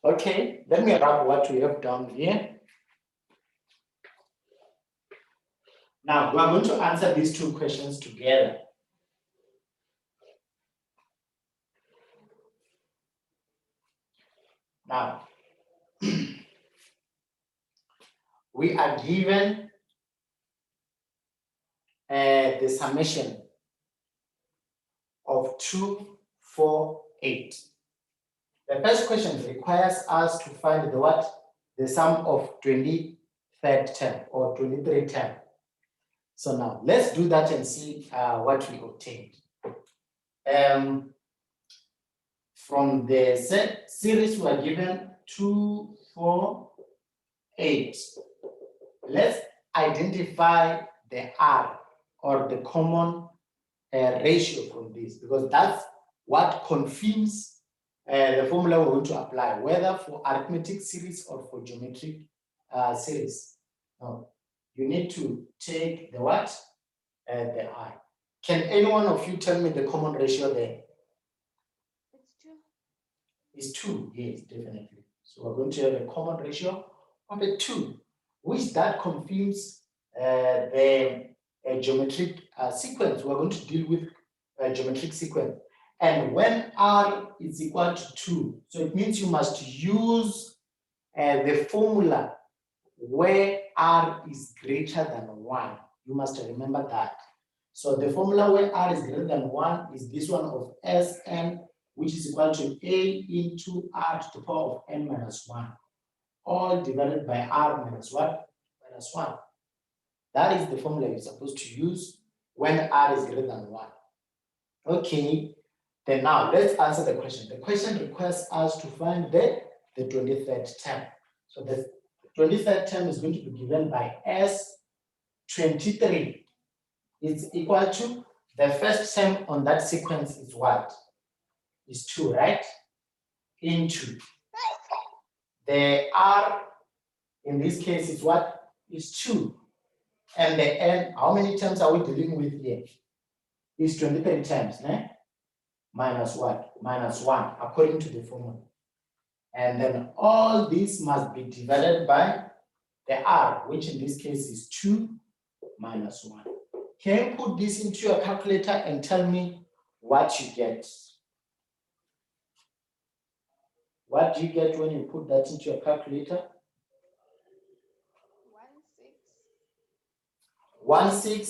Okay, let me wrap what we have done here. Now, we are going to answer these two questions together. Now, we are given the summation of 2, 4, 8. The first question requires us to find the what? The sum of 23rd term or 23 term. So now let's do that and see what we obtained. From the series we are given 2, 4, 8. Let's identify the R or the common ratio from this, because that's what confirms the formula we're going to apply, whether for arithmetic series or for geometric series. Now, you need to take the what? The I. Can any one of you tell me the common ratio there? It's 2. It's 2, yes, definitely. So we're going to have a common ratio of a 2, which that confirms the geometric sequence. We're going to deal with a geometric sequence. And when R is equal to 2, so it means you must use the formula where R is greater than 1. You must remember that. So the formula where R is greater than 1 is this one of Sn, which is equal to A into R to the power of n minus 1, all divided by R minus what? Minus 1. That is the formula you're supposed to use when R is greater than 1. Okay, then now let's answer the question. The question requires us to find the 23rd term. So the 23rd term is going to be given by S23. It's equal to the first term on that sequence is what? Is 2, right? Into the R in this case is what? Is 2. And the N, how many terms are we dealing with here? Is 23 terms, né? Minus what? Minus 1, according to the formula. And then all this must be divided by the R, which in this case is 2 minus 1. Can you put this into your calculator and tell me what you get? What do you get when you put that into your calculator? 16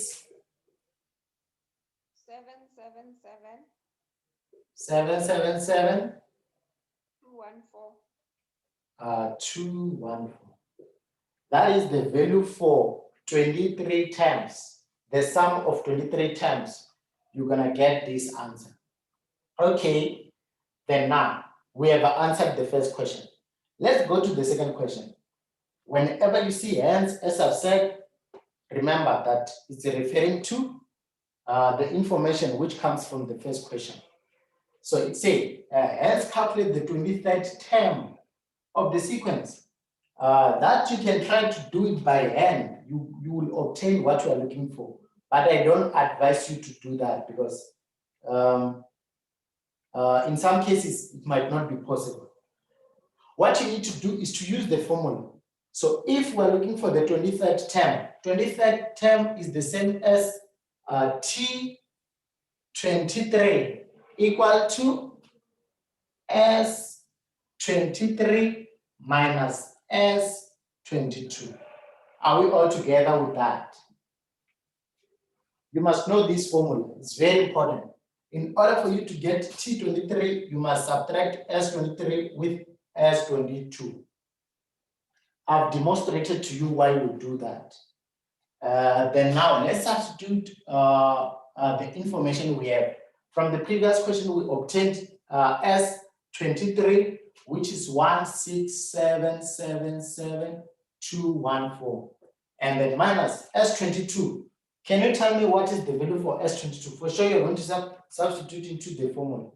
777 777 214. 214. That is the value for 23 terms. The sum of 23 terms. You're gonna get this answer. Okay, then now we have answered the first question. Let's go to the second question. Whenever you see hands, as I've said, remember that it's referring to the information which comes from the first question. So it says, hence calculate the 23rd term of the sequence. That you can try to do it by hand. You will obtain what you are looking for. But I don't advise you to do that because in some cases, it might not be possible. What you need to do is to use the formula. So if we're looking for the 23rd term is the same as T23 equal to S23 minus S22. Are we all together with that? You must know this formula. It's very important. In order for you to get T23, you must subtract S23 with S22. I've demonstrated to you why we do that. Then now let's substitute the information we have. From the previous question, we obtained S23, which is 16777,214. And then minus S22. Can you tell me what is the value for S22? For sure, you're going to substitute into the formula.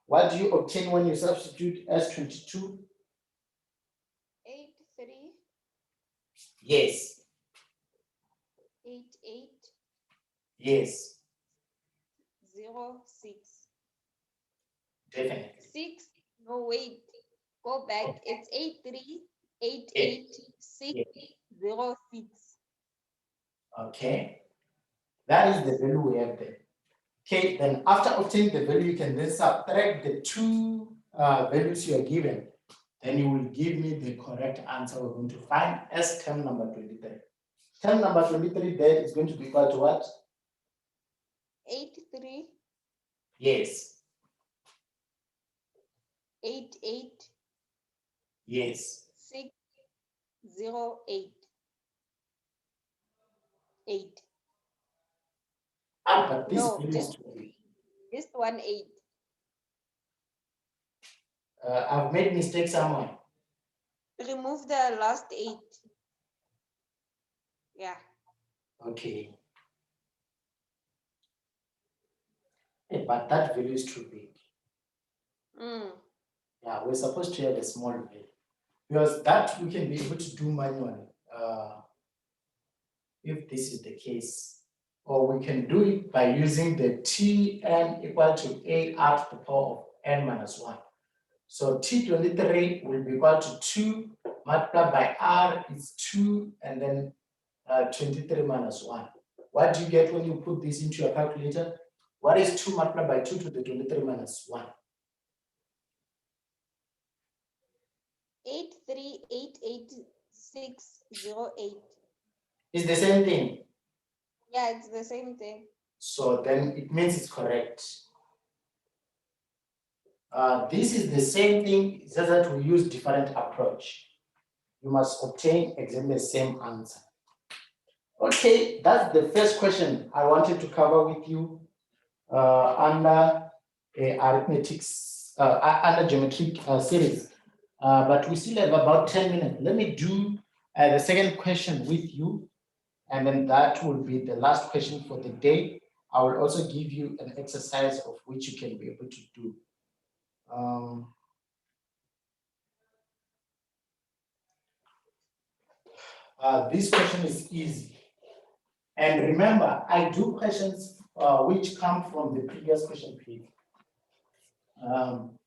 What do you obtain when you substitute S22? 83. Yes. 88. Yes. 06. Definitely. 6. No, wait. Go back. Okay. It's 8388606. Okay, that is the value we have there. Okay, then after obtaining the value, you can then subtract the two values you are given. Then you will give me the correct answer we're going to find as term number 23. Term number 23 there is going to be equal to what? 83. Yes. 88. Yes. 608. 8. But this No, value is too big. Just 1 8. I've made mistakes somewhere. Remove the last 8. Yeah. Okay. But that value is too big. Yeah, we're supposed to have a small value because that we can be able to do manually if this is the case, or we can do it by using the Tn equal to a r to the power of n minus 1. So T23 will be equal to 2 multiplied by r is 2 and then 23 minus 1. What do you get when you put this into your calculator? What is 2 multiplied by 2 to the 23 minus 1? 8388608. It's the same thing. Yeah, it's the same thing. So then it means it's correct. This is the same thing, it's just that we use different approach. You must obtain exactly the same answer. Okay, that's the first question I wanted to cover with you under arithmetics, under geometric series. But we still have about 10 minutes. Let me do the second question with you, and then that will be the last question for the day. I will also give you an exercise of which you can be able to do. This question is easy. And remember, I do questions which come from the previous question page.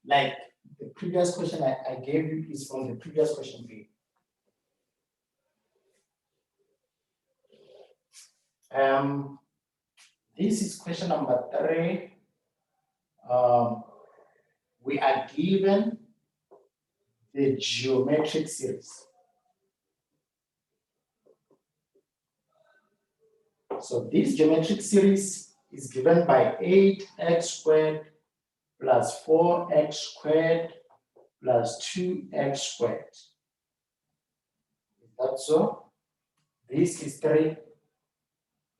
Like the previous question I gave you is from the previous question page. This is question number 3. We are given the geometric series. So this geometric series is given by 8x squared plus 4x squared plus 2x squared. Is that so? This is 3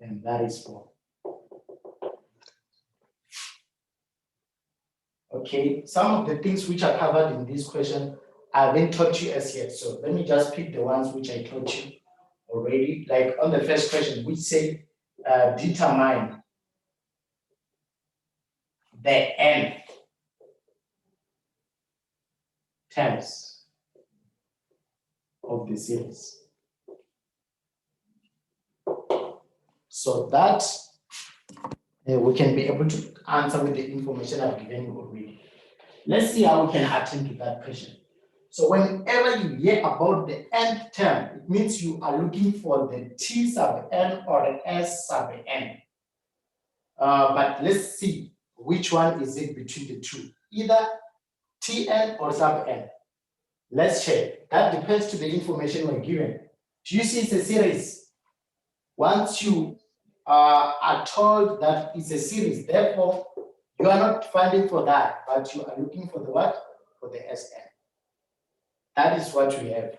and that is 4. Okay, some of the things which are covered in this question I haven't taught you as yet. So let me just pick the ones which I taught you already. Like on the first question, which say determine the n terms of the series. So that we can be able to answer with the information I've given you already. Let's see how we can attend to that question. So whenever you hear about the nth term, it means you are looking for the t sub n or the s sub n. But let's see which one is it between the two, either tn or sub n. Let's check. That depends to the information we're given. Do you see it's a series? Once you are told that it's a series, therefore you are not finding for that, but you are looking for the what? For the Sn. That is what we have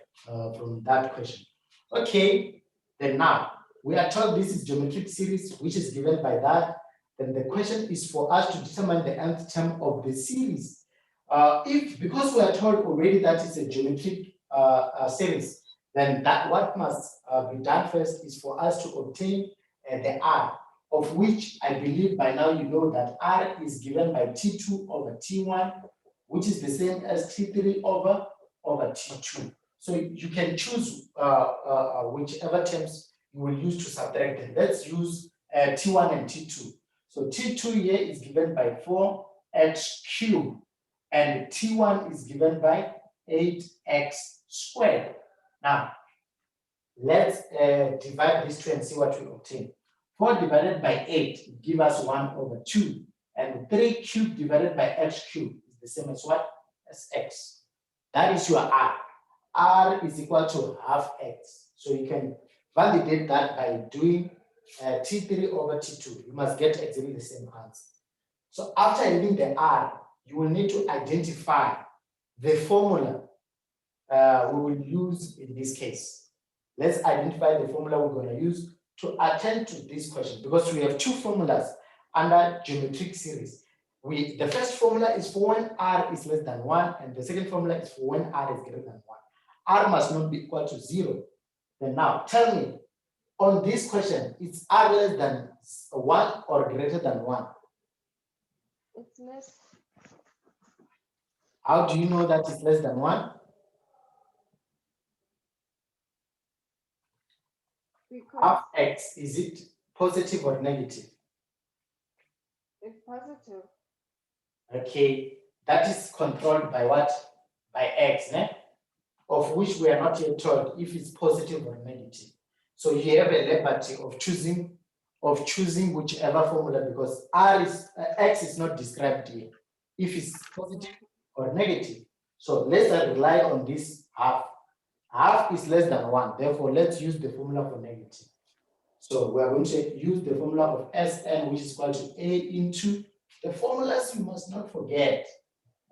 from that question. Okay, then now we are told this is geometric series, which is given by that. Then the question is for us to determine the nth term of the series. Because we are told already that it's a geometric series, then that what must be done first is for us to obtain the r, of which I believe by now you know that r is given by T2 over T1, which is the same as T3 over T2. So you can choose whichever terms you will use to subtract them. Let's use T1 and T2. So T2 here is given by 4x cubed, and T1 is given by 8x squared. Now, let's divide this two and see what we obtain. 4 divided by 8 give us 1 over 2. And 3 cubed divided by x cubed is the same as what? As x. That is your r. R is equal to half x. So you can validate that by doing T3 over T2. You must get exactly the same answer. So after having the r, you will need to identify the formula we will use in this case. Let's identify the formula we're going to use to attend to this question, because we have two formulas under geometric series. The first formula is for when r is less than 1, and the second formula is for when r is greater than 1. R must not be equal to 0. Then now tell me, on this question, it's r less than 1 or greater than 1? It's less. How do you know that it's less than 1? Because Half x, is it positive or negative? it's positive. Okay, that is controlled by what? By x, of which we are not yet told if it's positive or negative. So you have a liberty of choosing whichever formula, because x is not described here, if it's positive or negative. So let's rely on this half. Half is less than 1, therefore let's use the formula for negative. So we are going to use the formula of Sn, which is equal to A into the formulas you must not forget.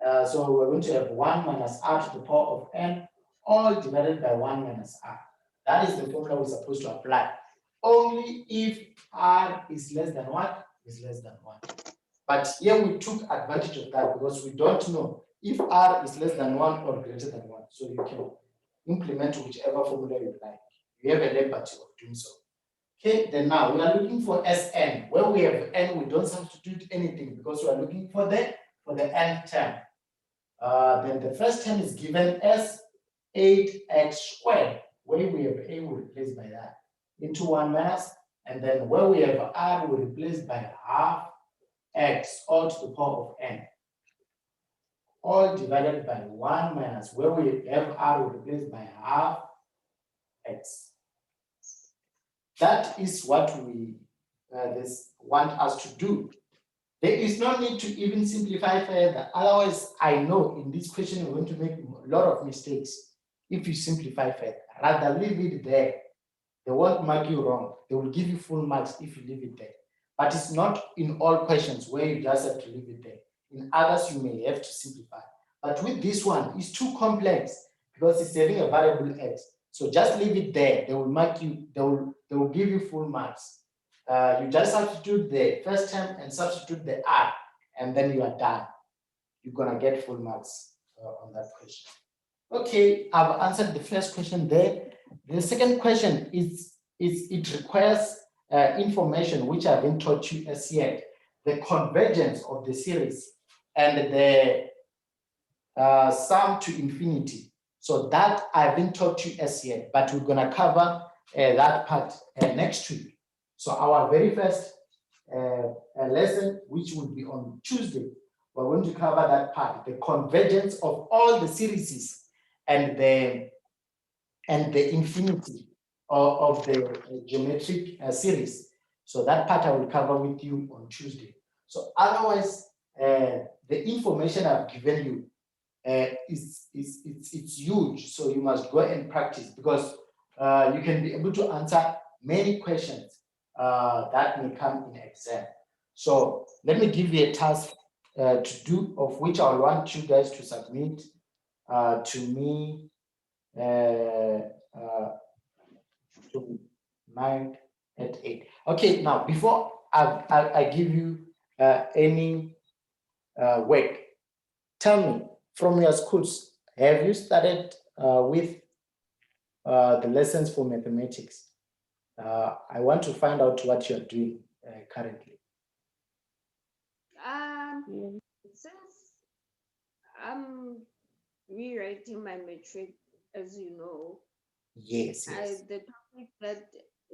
So we're going to have 1 minus r to the power of n, all divided by 1 minus r. That is the formula we're supposed to apply. Only if r is less than what? Is less than 1. But here we took advantage of that because we don't know if r is less than 1 or greater than 1. So you can implement whichever formula you like. You have a liberty of doing so. Okay, then now we are looking for Sn. Where we have n, we don't substitute anything because we are looking for the nth term. Then the first term is given as 8x squared. Where we have a, we replace by that into 1 minus, and then where we have r, we replace by half x, all to the power of n, all divided by 1 minus, where we have r, we replace by half x. That is what we want us to do. There is no need to even simplify further. Otherwise, I know in this question you're going to make a lot of mistakes if you simplify further. Rather leave it there. They won't mark you wrong. They will give you full marks if you leave it there. But it's not in all questions where you just have to leave it there. In others, you may have to simplify. But with this one, it's too complex because it's having a variable x. So just leave it there. They will mark you, they will give you full marks. You just substitute the first term and substitute the r, and then you are done. You're gonna get full marks on that question. Okay, I've answered the first question there. The second question is it requires information which I haven't taught you as yet. The convergence of the series and the sum to infinity. So that I haven't taught you as yet, but we're gonna cover that part next week. So our very first lesson, which will be on Tuesday, we're going to cover that part, the convergence of all the series and the infinity of the geometric series. So that part I will cover with you on Tuesday. So otherwise, the information I've given you it's huge. So you must go and practice, because you can be able to answer many questions that may come in exam. So let me give you a task to do, of which I want you guys to submit to me to 9 at 8. Okay, now before I give you any work, tell me, from your schools, have you started with the lessons for mathematics? I want to find out what you're doing currently. Since I'm rewriting my matric, as you know. Yes. The topic that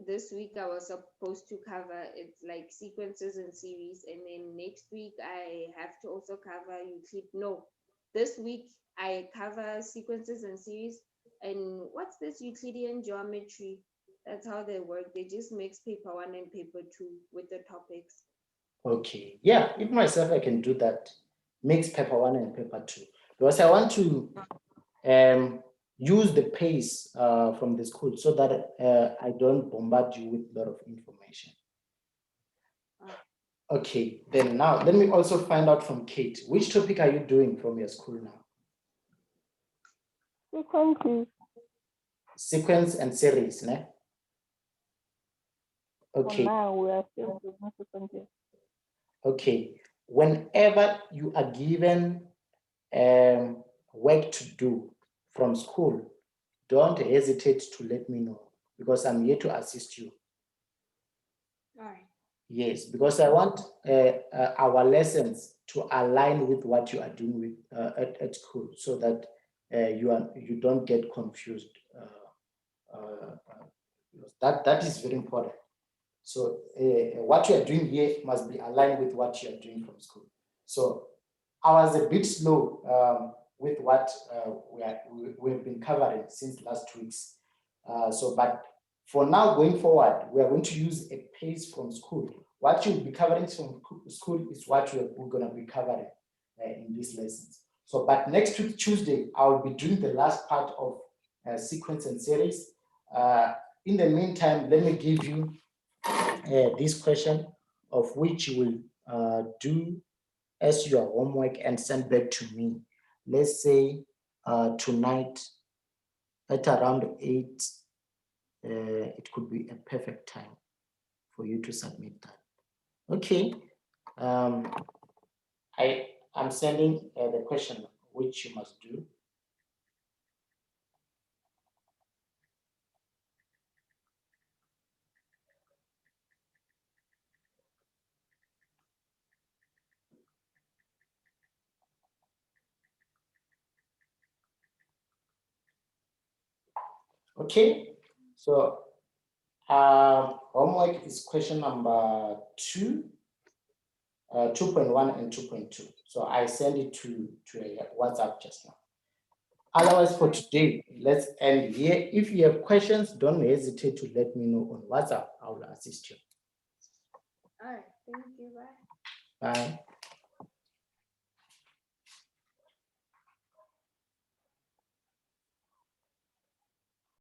this week I was supposed to cover, it's like sequences and series, and then next week I have to also cover Euclid. No, this week I cover sequences and series. And what's this Euclidean geometry? That's how they work. They just mix paper 1 and paper 2 with the topics. Okay, yeah, if myself I can do that, mix paper 1 and paper 2, because I want to use the pace from the school so that I don't bombard you with a lot of information. Okay, then now let me also find out from Kate, which topic are you doing from your school now? Sequences. Sequence and series, ne? Okay. For now, we are still doing sequences. Okay, whenever you are given work to do from school, don't hesitate to let me know, because I'm here to assist you. All right. Yes, because I want our lessons to align with what you are doing with at school, so that you don't get confused. That is very important. So what you are doing here must be aligned with what you are doing from school. So I was a bit slow with what we've been covering since last weeks. But for now, going forward, we are going to use a pace from school. What you'll be covering from school is what we're going to be covering in these lessons. So, but next week, Tuesday, I'll be doing the last part of sequence and series. In the meantime, let me give you this question, of which you will do as your homework and send back to me. Let's say tonight at around 8, it could be a perfect time for you to submit that. Okay. I'm sending the question which you must do. Okay, so homework is question number 2, 2.1 and 2.2. So I send it to a WhatsApp just now. Otherwise, for today, let's end here. If you have questions, don't hesitate to let me know on WhatsApp. I will assist you. All right. Thank you. Bye. Bye.